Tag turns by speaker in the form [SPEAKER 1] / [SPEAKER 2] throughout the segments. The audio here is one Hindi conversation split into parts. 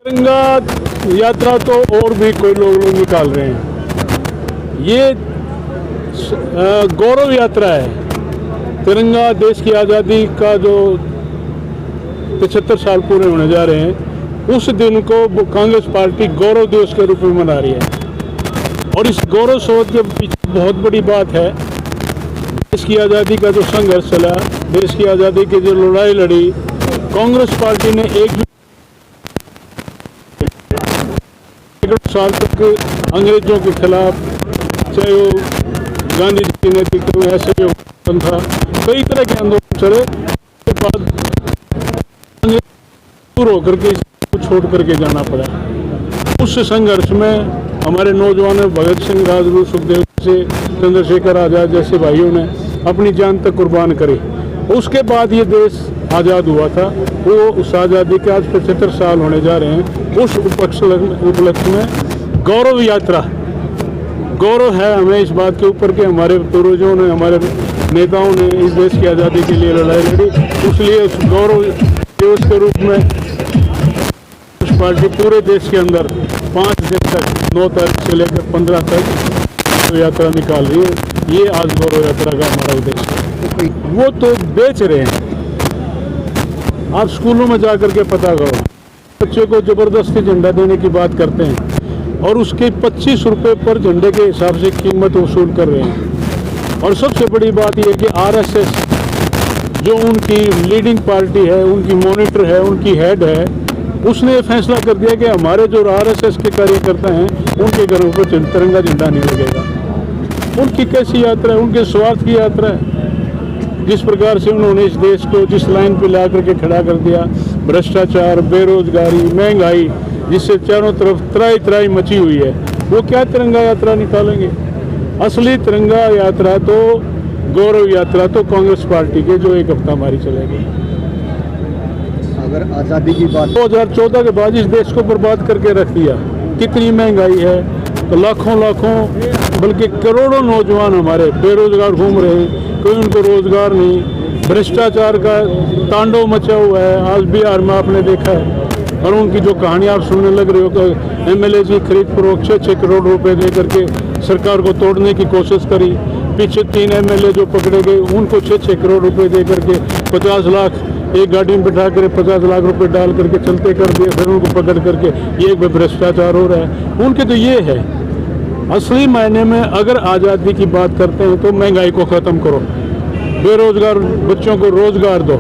[SPEAKER 1] तिरंगा यात्रा तो और भी कोई लोग निकाल रहे हैं। ये गौरव यात्रा है। तिरंगा देश की आज़ादी का जो 75 साल पूरे होने जा रहे हैं, उस दिन को कांग्रेस पार्टी गौरव दिवस के रूप में मना रही है। और इस गौरव सोच के पीछे बहुत बड़ी बात है। देश की आज़ादी का जो संघर्ष चला, देश की आज़ादी की जो लड़ाई लड़ी, कांग्रेस पार्टी ने एक साल तक अंग्रेजों के खिलाफ, चाहे वो गांधी जी के नेतृत्व में ऐसे जो था, कई तरह के आंदोलन चले, उसके बाद दूर होकर के इसको छोड़ करके जाना पड़ा। उस संघर्ष में हमारे नौजवानों भगत सिंह, राजगुरु, सुखदेव से चंद्रशेखर आज़ाद जैसे भाइयों ने अपनी जान तक कुर्बान करी। उसके बाद ये देश आज़ाद हुआ था। वो उस आज़ादी के आज 75 साल होने जा रहे हैं। उस उपलक्ष्य में गौरव यात्रा, गौरव है हमें इस बात के ऊपर कि हमारे पूर्वजों ने, हमारे नेताओं ने इस देश की आज़ादी के लिए लड़ाई लड़ी। इसलिए उस गौरव दिवस के रूप में उस पार्टी पूरे देश के अंदर 5 दिन तक, 9 तारीख से लेकर 15 तक यात्रा निकाल रही है। ये आज गौरव यात्रा का हमारा उद्देश्य है। वो तो बेच रहे हैं। आप स्कूलों में जाकर के पता करो, बच्चों को ज़बरदस्ती झंडा देने की बात करते हैं और उसके 25 रुपये पर झंडे के हिसाब से कीमत वसूल कर रहे हैं। और सबसे बड़ी बात यह है कि आरएसएस जो उनकी लीडिंग पार्टी है, उनकी मॉनिटर है, उनकी हेड है, उसने ये फैसला कर दिया कि हमारे जो आरएसएस के कार्यकर्ता हैं उनके घरों पर तिरंगा झंडा नहीं लगेगा। उनकी कैसी यात्रा है? उनके स्वार्थ की यात्रा है। जिस प्रकार से उन्होंने इस देश को जिस लाइन पे ला करके खड़ा कर दिया, भ्रष्टाचार, बेरोजगारी, महंगाई, जिससे चारों तरफ त्राई त्राई मची हुई है, वो क्या तिरंगा यात्रा निकालेंगे? असली तिरंगा यात्रा तो, गौरव यात्रा तो कांग्रेस पार्टी के जो एक हफ्ता हमारी चलेगी।
[SPEAKER 2] अगर आज़ादी की बात,
[SPEAKER 1] 2014 के बाद इस देश को बर्बाद करके रख दिया। कितनी महंगाई है, तो लाखों बल्कि करोड़ों नौजवान हमारे बेरोजगार घूम रहे हैं, कोई उनको रोजगार नहीं। भ्रष्टाचार का तांडव मचा हुआ है। आज बिहार में आपने देखा है, और उनकी जो कहानी आप सुनने लग रहे हो कि एमएलए की खरीद फरोख्त 6 करोड़ रुपए दे करके सरकार को तोड़ने की कोशिश करी। पीछे 3 एमएलए जो पकड़े गए, उनको 6 करोड़ रुपए दे करके 50 लाख एक गाड़ी में बिठा कर 50 लाख रुपए डाल करके चलते कर दिए, फिर उनको पकड़ करके ये भ्रष्टाचार हो रहा है। उनके तो ये है। असली मायने में अगर आज़ादी की बात करते हैं तो महंगाई को ख़त्म करो, बेरोजगार बच्चों को रोजगार दो,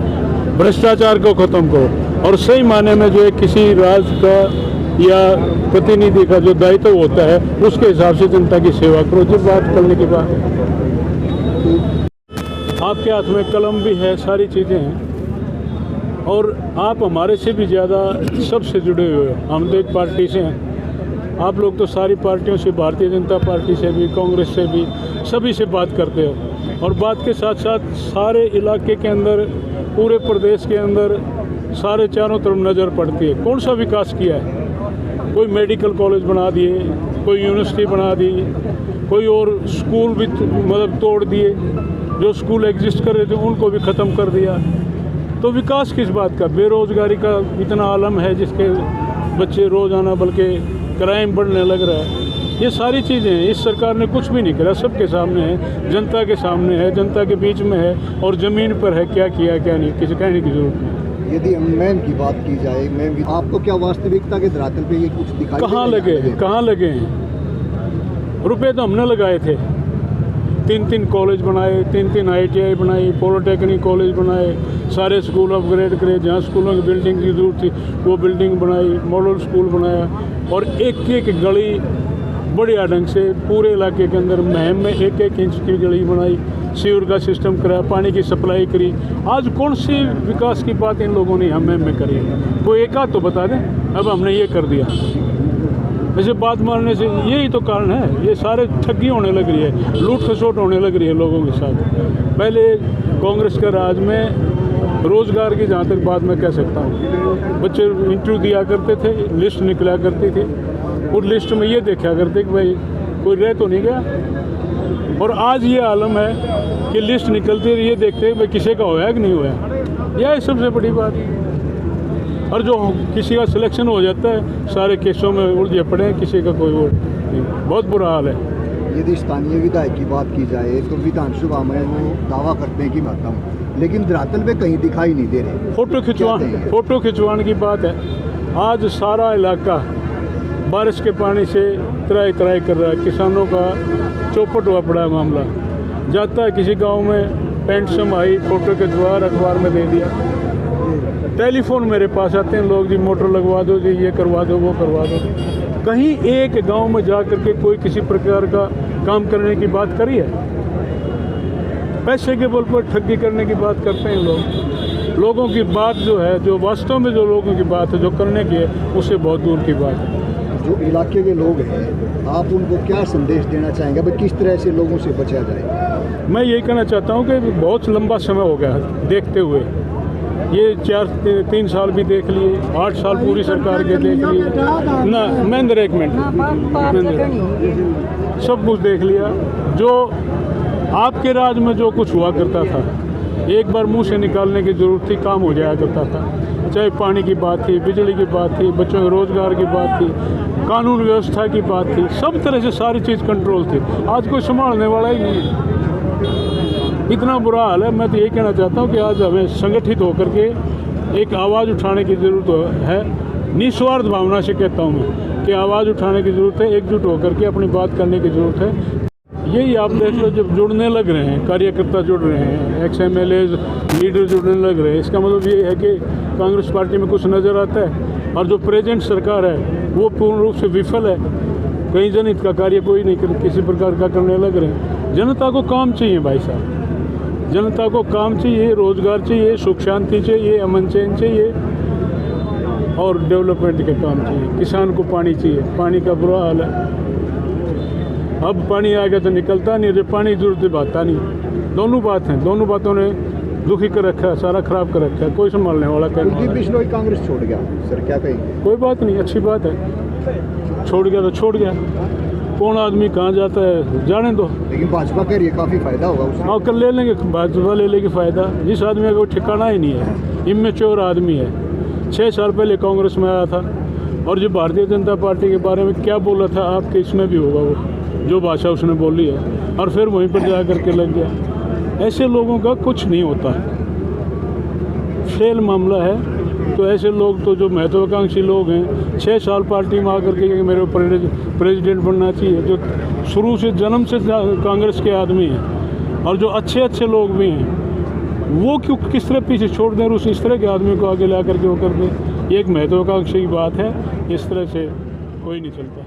[SPEAKER 1] भ्रष्टाचार को ख़त्म करो, और सही मायने में जो है किसी राज्य का या प्रतिनिधि का जो दायित्व होता है उसके हिसाब से जनता की सेवा करो। जब बात करने के बाद आपके हाथ में कलम भी है, सारी चीज़ें हैं, और आप हमारे से भी ज़्यादा सबसे जुड़े हुए हो। हम तो एक पार्टी से हैं, आप लोग तो सारी पार्टियों से, भारतीय जनता पार्टी से भी, कांग्रेस से भी, सभी से बात करते हो। और बात के साथ साथ सारे इलाके के अंदर, पूरे प्रदेश के अंदर, सारे चारों तरफ नज़र पड़ती है। कौन सा विकास किया है? कोई मेडिकल कॉलेज बना दिए, कोई यूनिवर्सिटी बना दी, कोई और स्कूल भी मतलब तोड़ दिए। जो स्कूल एग्जिस्ट कर रहे थे उनको भी ख़त्म कर दिया। तो विकास किस बात का? बेरोजगारी का इतना आलम है जिसके बच्चे रोज़ाना बल्कि क्राइम बढ़ने लग रहा है। ये सारी चीज़ें हैं। इस सरकार ने कुछ भी नहीं करा, सबके सामने है, जनता के सामने है, जनता के बीच में है, और ज़मीन पर है क्या किया क्या नहीं, किसी कहने की जरूरत नहीं।
[SPEAKER 2] यदि मैम की बात की जाए, मैम आपको क्या वास्तविकता के धरातल पे ये कुछ दिखाई
[SPEAKER 1] कहाँ लगे हैं? रुपए तो हमने लगाए थे। 3 कॉलेज बनाए, 3 ITI बनाई, पॉलिटेक्निक कॉलेज बनाए, सारे स्कूल अपग्रेड करे, जहाँ स्कूलों की बिल्डिंग की जरूरत थी वो बिल्डिंग बनाई, मॉडल स्कूल बनाया, और एक गली बढ़िया ढंग से पूरे इलाके के अंदर महम में 1 इंच की गली बनाई, सीवर का सिस्टम कराया, पानी की सप्लाई करी। आज कौन सी विकास की बात इन लोगों ने महम में करी? कोई एक आध तो बता दें। अब हमने ये कर दिया, ऐसे बात मारने से यही तो कारण है। ये सारे ठगी होने लग रही है, लूट खसोट होने लग रही है लोगों के साथ। पहले कांग्रेस के राज में रोज़गार की जहाँ तक बात मैं कह सकता हूँ, बच्चे इंटरव्यू दिया करते थे, लिस्ट निकला करती थी, उस लिस्ट में ये देखा करते कि भाई कोई रह तो नहीं गया। और आज ये आलम है कि लिस्ट निकलती है, ये देखते हैं भाई किसी का होया कि नहीं होया। यह सबसे बड़ी बात है। और जो किसी का सिलेक्शन हो जाता है सारे केसों में उलझे पड़े हैं, किसी का कोई वो नहीं। बहुत बुरा हाल है।
[SPEAKER 2] यदि स्थानीय विधायक की बात की जाए तो विधानसभा में वो दावा करते हैं कि मैं आता हूँ, लेकिन धरातल पे कहीं दिखाई नहीं दे रहे।
[SPEAKER 1] फोटो खिंचवाने की बात है। आज सारा इलाका बारिश के पानी से त्राई त्राई कर रहा है। किसानों का चौपट हुआ पड़ा है मामला। जाता है किसी गांव में पेंट समाई, फोटो के द्वार अखबार में दे दिया। टेलीफोन मेरे पास आते हैं लोग, जी मोटर लगवा दो, जी ये करवा दो, वो करवा दो। कहीं एक गांव में जा करके कोई किसी प्रकार का काम करने की बात करी है? पैसे के बल पर ठगी करने की बात करते हैं लोग। लोगों की बात जो है, जो वास्तव में जो लोगों की बात है, जो करने की है, उससे बहुत दूर की बात है।
[SPEAKER 2] जो इलाके के लोग हैं, आप उनको क्या संदेश देना चाहेंगे, भाई किस तरह से लोगों से बचा जाए?
[SPEAKER 1] मैं यही कहना चाहता हूँ कि बहुत लंबा समय हो गया है देखते हुए। ये 3 साल भी देख लिए, 8 साल पूरी सरकार के देख लिए ना। महेंद्र एक मिनट, सब कुछ देख लिया। जो आपके राज में जो कुछ हुआ करता था, एक बार मुंह से निकालने की जरूरत थी, काम हो जाया करता था। चाहे पानी की बात थी, बिजली की बात थी, बच्चों के रोजगार की बात थी, कानून व्यवस्था की बात थी, सब तरह से सारी चीज़ कंट्रोल थी। आज कोई संभालने वाला ही नहीं है। इतना बुरा हाल है। मैं तो यही कहना चाहता हूँ कि आज हमें संगठित होकर के एक आवाज़ उठाने की ज़रूरत है। निस्वार्थ भावना से कहता हूँ मैं कि आवाज़ उठाने की ज़रूरत है, एकजुट होकर के अपनी बात करने की ज़रूरत है। यही आप देख लो, जब जुड़ने लग रहे हैं, कार्यकर्ता जुड़ रहे हैं, XMLAs लीडर जुड़ने लग रहे हैं, इसका मतलब ये है कि कांग्रेस पार्टी में कुछ नज़र आता है। और जो प्रेजेंट सरकार है वो पूर्ण रूप से विफल है। कहीं जनहित का कार्य कोई नहीं किसी प्रकार का करने लग रहे हैं। जनता को काम चाहिए भाई साहब, जनता को काम चाहिए, रोजगार चाहिए, सुख शांति चाहिए, अमन चैन चाहिए और डेवलपमेंट के काम चाहिए। किसान को पानी चाहिए, पानी का बुरा हाल है। अब पानी आ गया तो निकलता नहीं, जब पानी की जरूरत आता नहीं। दोनों बात हैं, दोनों बातों ने दुखी कर रखा है, सारा खराब कर रखा है। कोई संभालने वाला
[SPEAKER 2] कुलदीप बिश्नोई कांग्रेस छोड़ गया सर, क्या कहेंगे?
[SPEAKER 1] कोई बात नहीं, अच्छी बात है। छोड़ गया तो छोड़ गया, कौन आदमी कहाँ जाता है जाने दो।
[SPEAKER 2] लेकिन भाजपा कह रही है काफ़ी फायदा होगा उससे।
[SPEAKER 1] हाँ, कर ले लेंगे, भाजपा ले लेगी फ़ायदा। जिस आदमी का कोई ठिकाना ही नहीं है, इमेच्योर आदमी है। 6 साल पहले कांग्रेस में आया था और जो भारतीय जनता पार्टी के बारे में क्या बोला था आपके इसमें भी होगा वो, जो भाषा उसने बोली है, और फिर वहीं पर जा करके लग गया। ऐसे लोगों का कुछ नहीं होता, फेल मामला है। तो ऐसे लोग तो जो महत्वाकांक्षी लोग हैं, 6 साल पार्टी में आकर के मेरे प्रेसिडेंट बनना चाहिए, जो शुरू से जन्म से कांग्रेस के आदमी हैं और जो अच्छे अच्छे लोग भी हैं, वो क्यों किस तरह पीछे छोड़ दें, उस इस तरह के आदमी को आगे ला करके वो कर दें। ये एक महत्वाकांक्षी की बात है, इस तरह से कोई नहीं चलता।